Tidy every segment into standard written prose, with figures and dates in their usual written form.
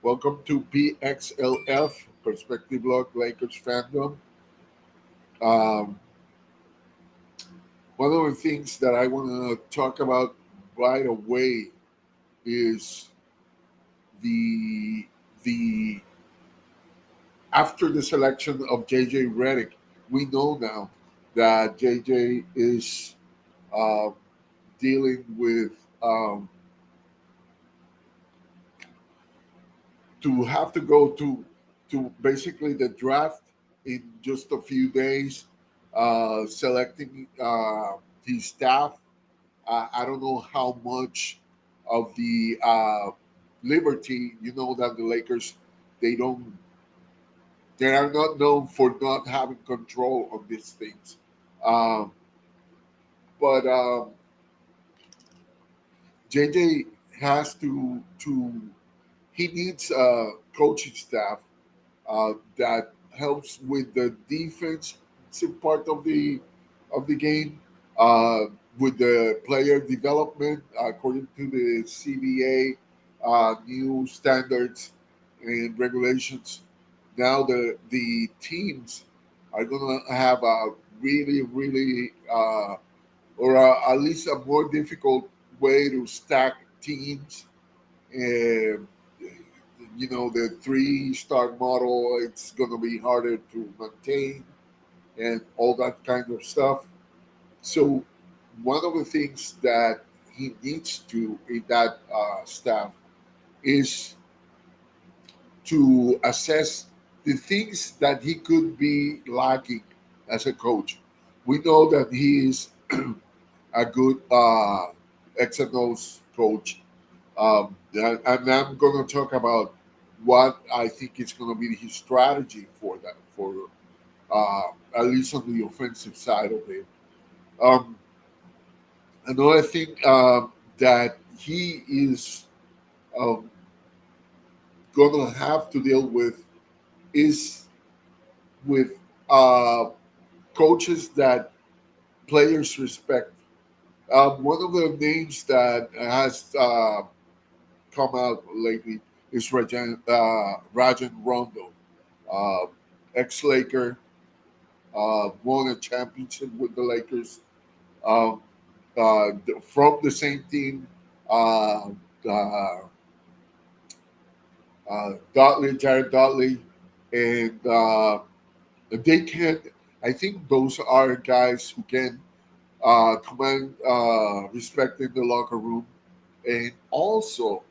Welcome to PXLF, Perspective Log Lakers-fandom. Um, One of the things that I want to talk about right away is the the after the selection of JJ Redick. We know now that JJ is uh, dealing with to have to go to basically the draft in just a few days, selecting his staff. I don't know how much of the liberty. You know that the Lakers they don't they are not known for not having control of these things. Um, but JJ has to he needs a coaching staff that helps with the defensive part of the game, uh, with the player development according to the CBA new standards and regulations. Now the teams are gonna have a really or at least a more difficult way to stack teams. And the three-star model, it's going to be harder to maintain and all that kind of stuff. So one of the things that he needs to in that staff is to assess the things that he could be lacking as a coach. We know that he is a good X and O's coach. And I'm going to talk about what I think is going to be his strategy for that, for at least on the offensive side of it. Um, Another thing that he is um, going to have to deal with is with coaches that players respect. One of the names that has come out lately is Rajan Rondo, uh, ex-Laker, won a championship with the Lakers, um, from the same team. Uh, uh, Jared Dudley, and they can. I think those are guys who can command respect in the locker room, and also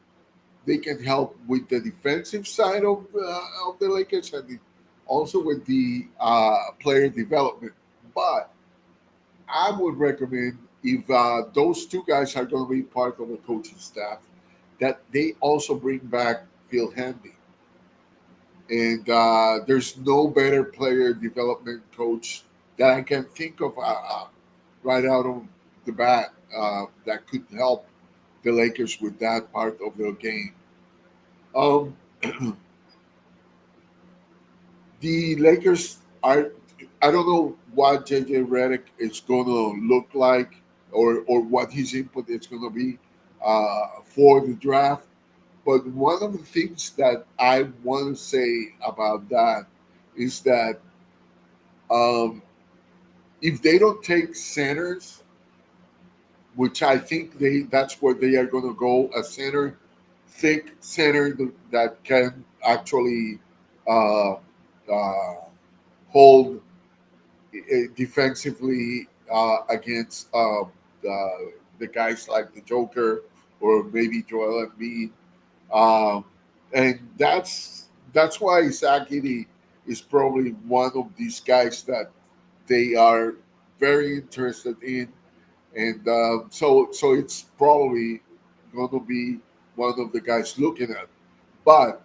they can help with the defensive side of the Lakers and also with the player development. But I would recommend if those two guys are going to be part of the coaching staff, that they also bring back Phil Handy. And there's no better player development coach that I can think of right out of the bat that could help the Lakers with that part of the game. Um, the Lakers are. I don't know what JJ Redick is going to look like, or what his input is going to be for the draft. But one of the things that I want to say about that is that um, if they don't take centers, which I think that's where they are going to go, a center, thick center that can actually uh, uh, hold defensively against the guys like the Joker or maybe Joel Embiid. Um, and that's why Zach Edey is probably one of these guys that they are very interested in, and so it's probably going to be one of the guys looking at. But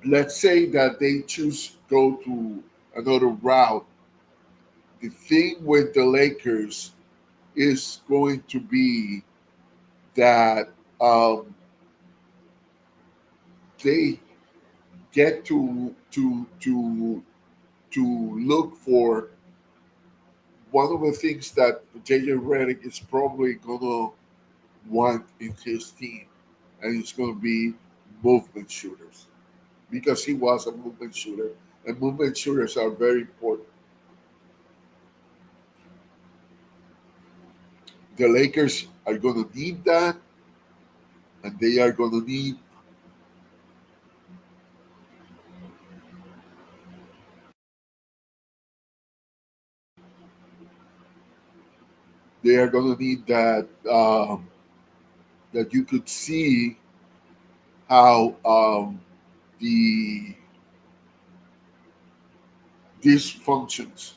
let's say that they choose go to another route. The thing with the Lakers is going to be that they get to look for one of the things that JJ Redick is probably gonna want in his team, and it's gonna be movement shooters because he was a movement shooter, and movement shooters are very important. The Lakers are going to need that, and they are going to need that that you could see how the this functions.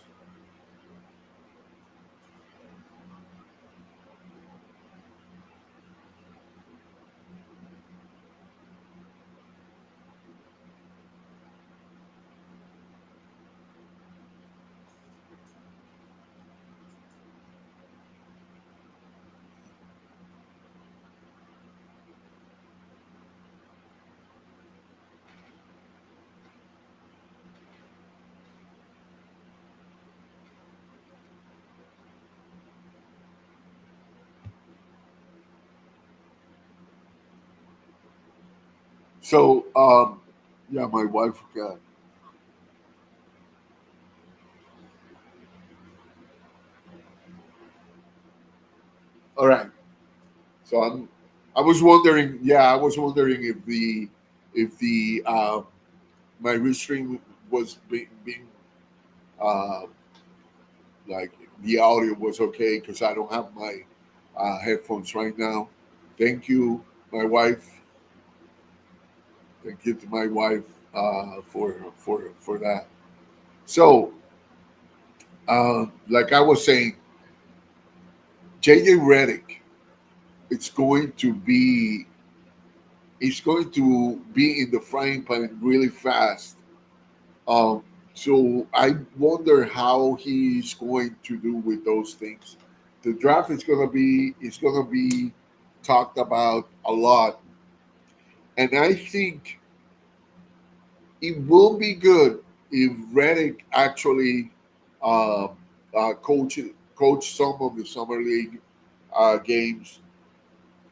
So yeah, my wife got all right. So I was wondering, yeah, I was wondering if the my restream was being uh, like the audio was okay because I don't have my headphones right now. Thank you, my wife. Thank you to my wife for that. So, like I was saying, JJ Redick, it's going to be it's going to be in the frying pan really fast. Um, so I wonder how he's going to do with those things. The draft is going to be talked about a lot, and I think it will be good if Redick actually uh, coach some of the summer league games,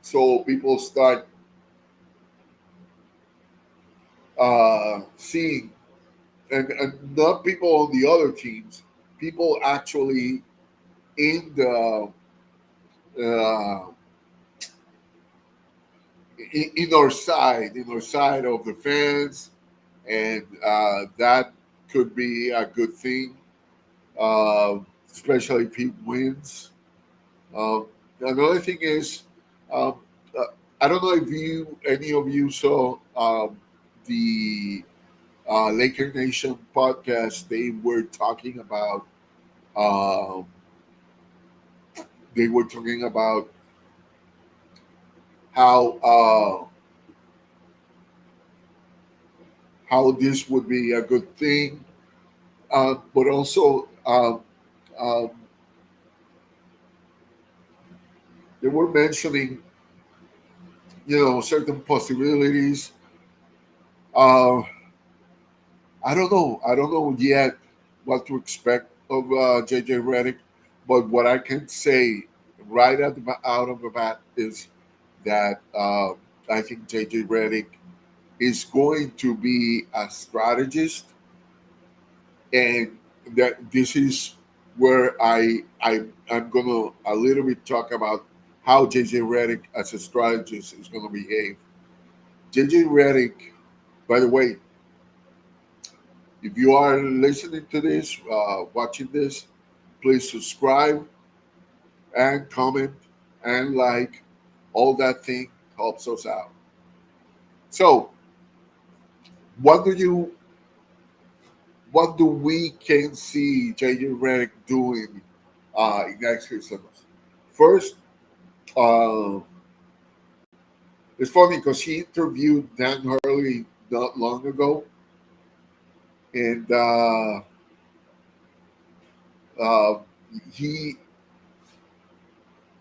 so people start seeing, and not people on the other teams, people actually in the uh, in our side of the fans, and that could be a good thing, uh, especially if he wins. Um, Another thing is, um, uh, I don't know if any of you saw the Laker Nation podcast. Um, they were talking about how how this would be a good thing, but also um, they were mentioning certain possibilities. Uh, I don't know yet what to expect of JJ Redick, but what I can say right out of the bat is that I think JJ Redick is going to be a strategist, and that this is where I'm gonna a little bit talk about how JJ Redick as a strategist is gonna behave. JJ Redick, by the way, if you are listening to this, watching this, please subscribe and comment and like. All that thing helps us out. So, what do you what do we can see JJ Redick doing in next season? First, uh, it's funny because he interviewed Dan Hurley not long ago, and uh, he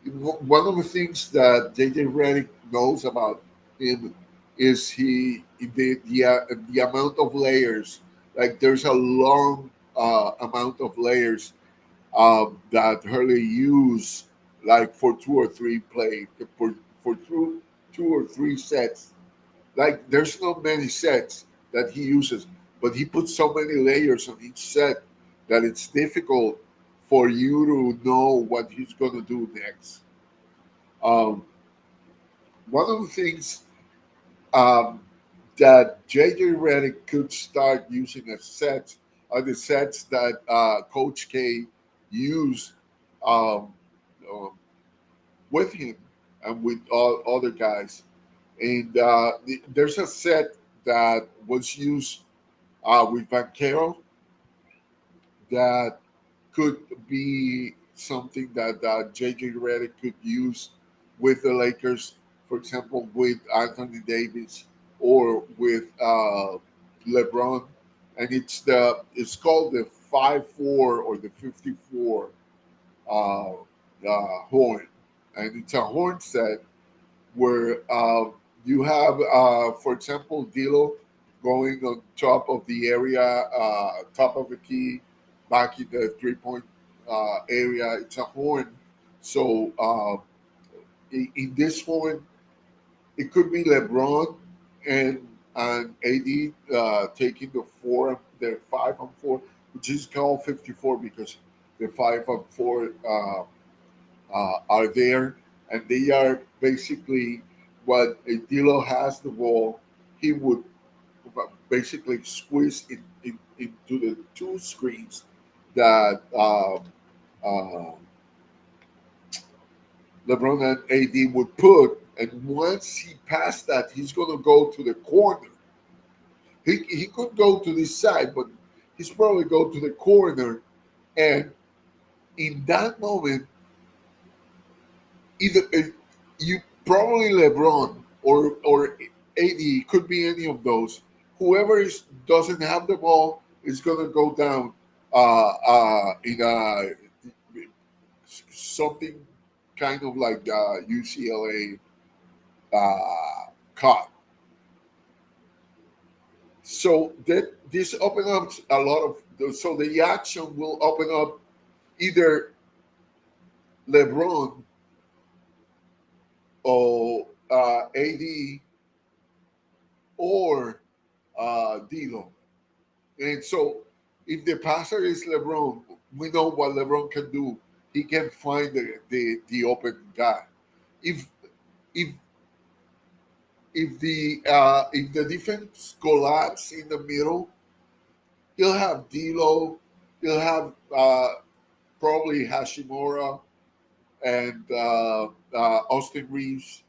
one of the things that JJ Redick knows about him is the amount of layers. Like there's a long amount of layers that Hurley used, like for two or three sets. Like there's not many sets that he uses, but he puts so many layers on each set that it's difficult for you to know what he's going to do next. Um, One of the things um, that JJ Redick could start using as sets are the sets that Coach K used um, uh, with him and with all other guys. And there's a set that was used with Vaquero that could be something that JJ Redick could use with the Lakers, for example, with Anthony Davis or with LeBron, and it's called the 5-4 or the 54 horn, and it's a horn set where you have, for example, Dilo going on top of the area, top of the key, back in the 3 point area. It's a horn. So in this horn, it could be LeBron and AD taking the 5-on-4, which is called 54 because the 5-on-4 are there, and they are basically what a dealer has the ball. He would basically squeeze into the two screens that LeBron and AD would put, and once he passed that, he's going to go to the corner. He could go to this side, but he's probably go to the corner, and in that moment, either you probably LeBron or AD could be any of those. Whoever doesn't have the ball is going to go down in something kind of like UCLA caught. So that this opens up a lot of so the action will open up either LeBron or AD or Dilo. And so if the passer is LeBron, we know what LeBron can do. He can find the open guy. If if if the defense collapse in the middle, he'll have D'Lo, he'll have probably Hashimura and Austin Reeves.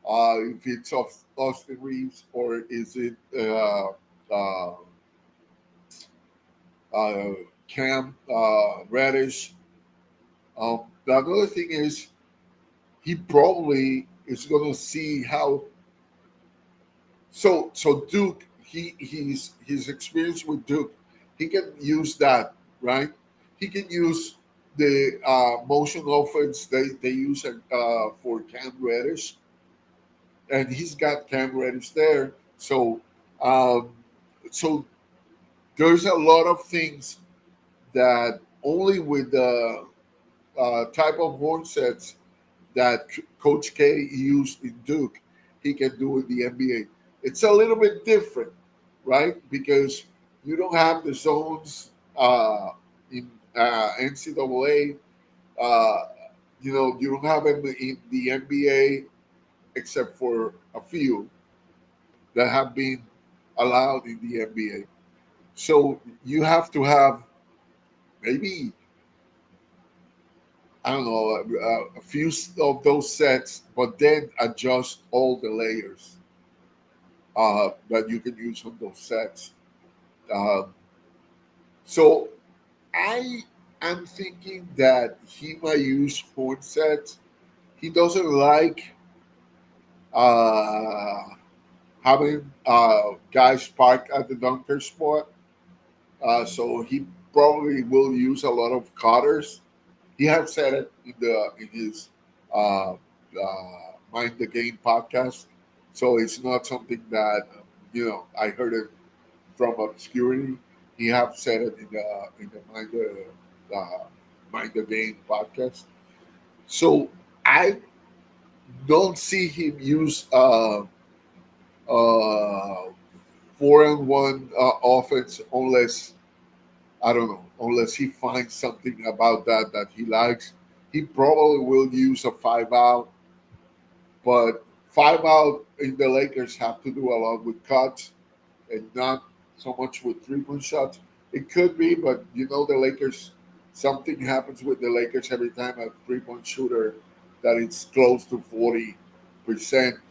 If it's of Austin Reeves or is it uh, Cam Reddish? The other thing is he probably is going to see how. So Duke, his experience with Duke, he can use that, right? He can use the motion offense they use for Cam Reddish, and he's got Cam Reddish there. Um, so there's a lot of things that only with the type of horn sets that Coach K used in Duke, he can do in the NBA. It's a little bit different, right? Because you don't have the zones in NCAA. Uh, you don't have them in the NBA except for a few that have been allowed in the NBA. So you have to have maybe I don't know a few of those sets, but then adjust all the layers that you can use on those sets. Um, so I am thinking that he might use horn sets. He doesn't like uh, having guys park at the dunker spot, so he probably will use a lot of cutters. He has said it in his Mind the Game podcast, so it's not something that I heard it from obscurity. He have said it in the Mind the Game podcast. So I don't see him use uh, 4-on-1 offense unless I don't know, unless he finds something about that he likes. He probably will use a 5 out, but 5 out in the Lakers have to do a lot with cuts and not so much with 3-point shots. It could be, but the Lakers. Something happens with the Lakers every time a 3-point shooter that it's close to 40%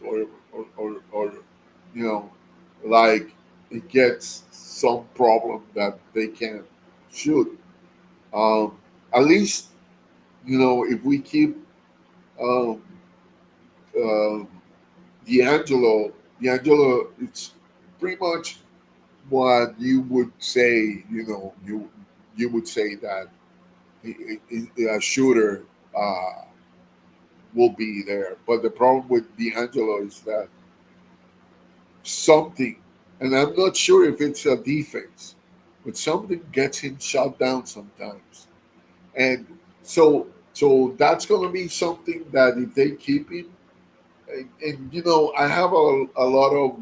or you know like it gets some problem that they can't shoot. Um, at least if we keep um, uh, D'Angelo, D'Angelo, it's pretty much what you would say. You would say that a shooter uh, will be there, but the problem with D'Angelo is that something, and I'm not sure if it's a defense, but something gets him shut down sometimes. And so that's going to be something that if they keep him, and I have a lot of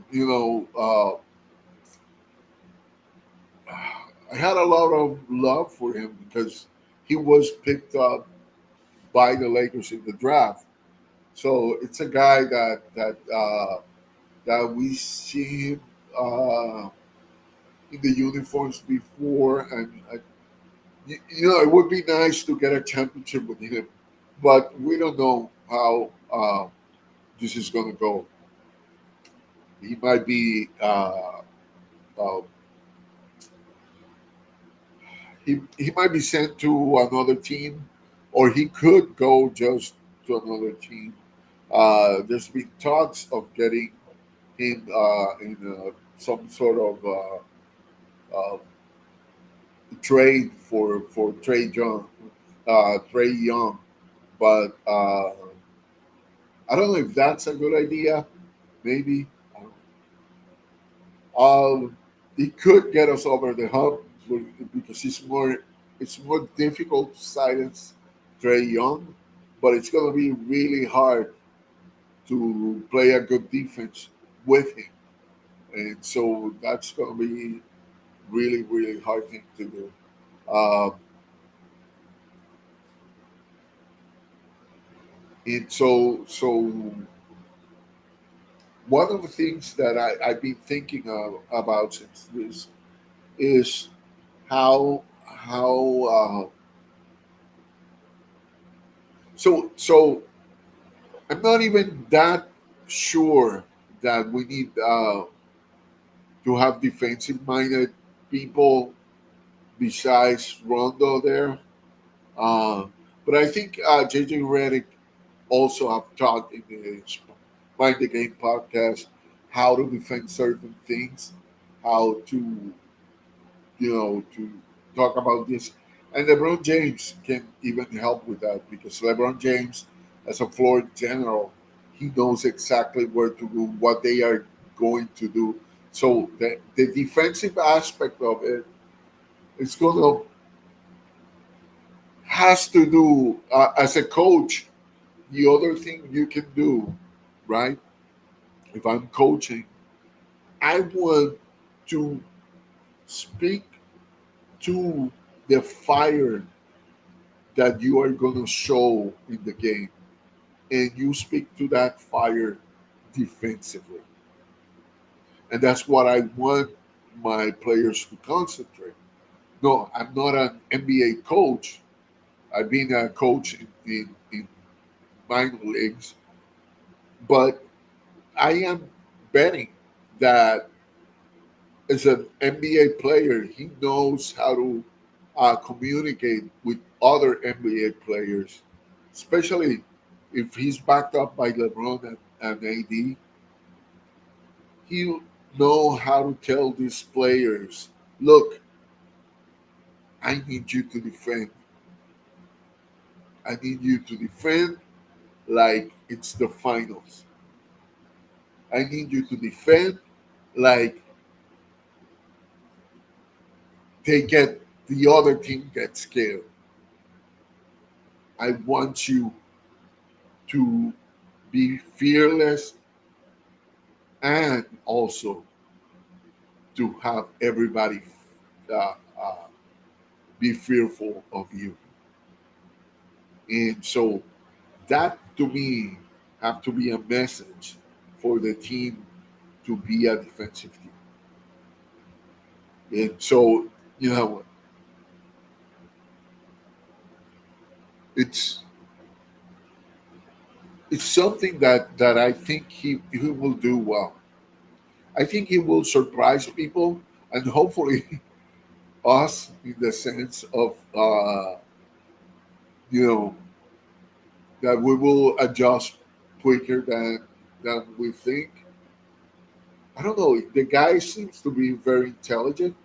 I had a lot of love for him because he was picked up by the Lakers in the draft. So it's a guy that we see him in the uniforms before, and it would be nice to get a championship with him, but we don't know how this is going to go. He might be uh, he might be sent to another team, or he could go just to another team. There's been talks of getting him in some sort of trade for Trey Young, but I don't know if that's a good idea. Maybe it could get us over the hump because it's more difficult to silence Trey Young, but it's going to be really hard to play a good defense with him, and so that's going to be really really hard thing to do. Uh, and so one of the things that I've been thinking about since this is how so I'm not even that sure that we need to have defensive minded people besides Rondo there. Uh, but I think JJ Redick also have talked in his Mind the Game podcast how to defend certain things, how to talk about this. And LeBron James can even help with that because LeBron James, as a floor general, he knows exactly where to do what they are going to do. So the defensive aspect of it is going to has to do as a coach. The other thing you can do, right? If I'm coaching, I want to speak to the fire that you are going to show in the game, and you speak to that fire defensively. And that's what I want my players to concentrate. No, I'm not an NBA coach. I've been a coach in minor leagues, but I am betting that as an NBA player, he knows how to communicate with other NBA players, especially if he's backed up by LeBron and AD. He'll know how to tell these players, look, I need you to defend. I need you to defend like it's the finals. I need you to defend like the other team gets scared. I want you to be fearless and also to have everybody uh, uh, be fearful of you. And so that to me have to be a message for the team to be a defensive team. And so, you know, it's it's something that I think he will do well. I think he will surprise people and hopefully us in the sense of you know that we will adjust quicker than we think. I don't know. The guy seems to be very intelligent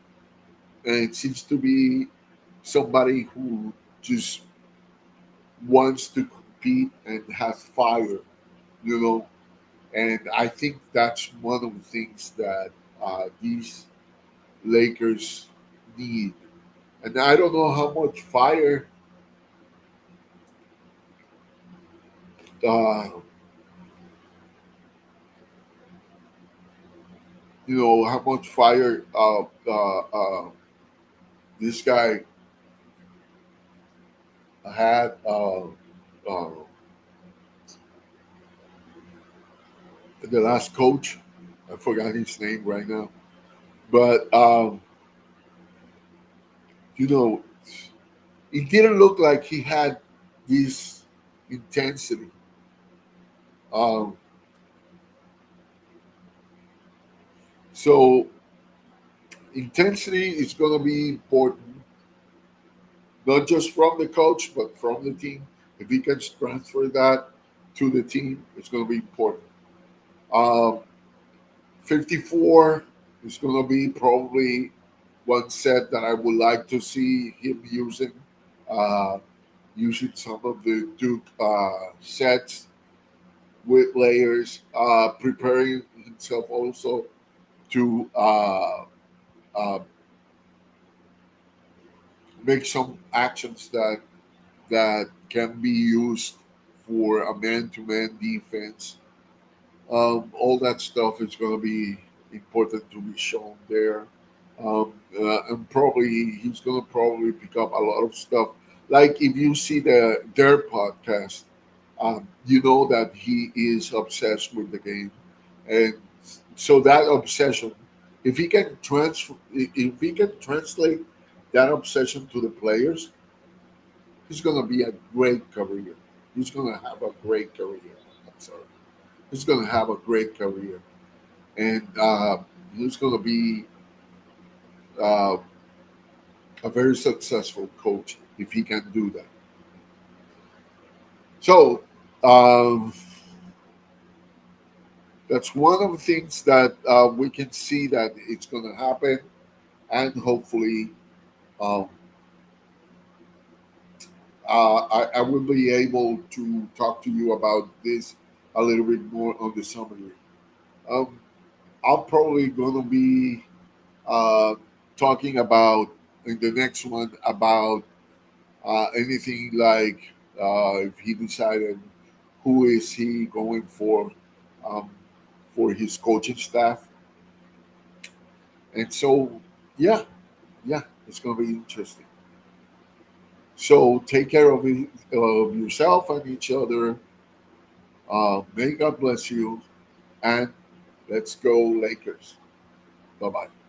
and seems to be somebody who just wants to compete and has fire, you know. And I think that's one of the things that these Lakers need. And I don't know how much fire, uh, how much fire this guy had. The last coach, I forgot his name right now, but you know, it didn't look like he had this intensity. Um, so intensity is going to be important, not just from the coach, but from the team. If he can transfer that to the team, it's going to be important. Um, 54 is going to be probably one set that I would like to see him using. Uh, Using some of the Duke sets with layers, preparing himself also to make some actions that can be used for a man-to-man defense. All that stuff is going to be important to be shown there. And probably he's going to probably pick up a lot of stuff. Like if you see their podcast, you know that he is obsessed with the game, and so that obsession, if he can if he can translate that obsession to the players, he's going to be a great career. He's going to have a great career. I'm sorry, he's going to have a great career, and he's going to be uh, a very successful coach if he can do that. So. Um, that's one of the things that we can see that it's going to happen, and hopefully, um, I will be able to talk to you about this a little bit more on the summary. Um, I'm probably going to be uh, talking about in the next one about anything like if he decided who is he going um, for his coaching staff, and so yeah, yeah, it's going to be interesting. So take care of yourself and each other. May God bless you, and let's go Lakers. Bye bye.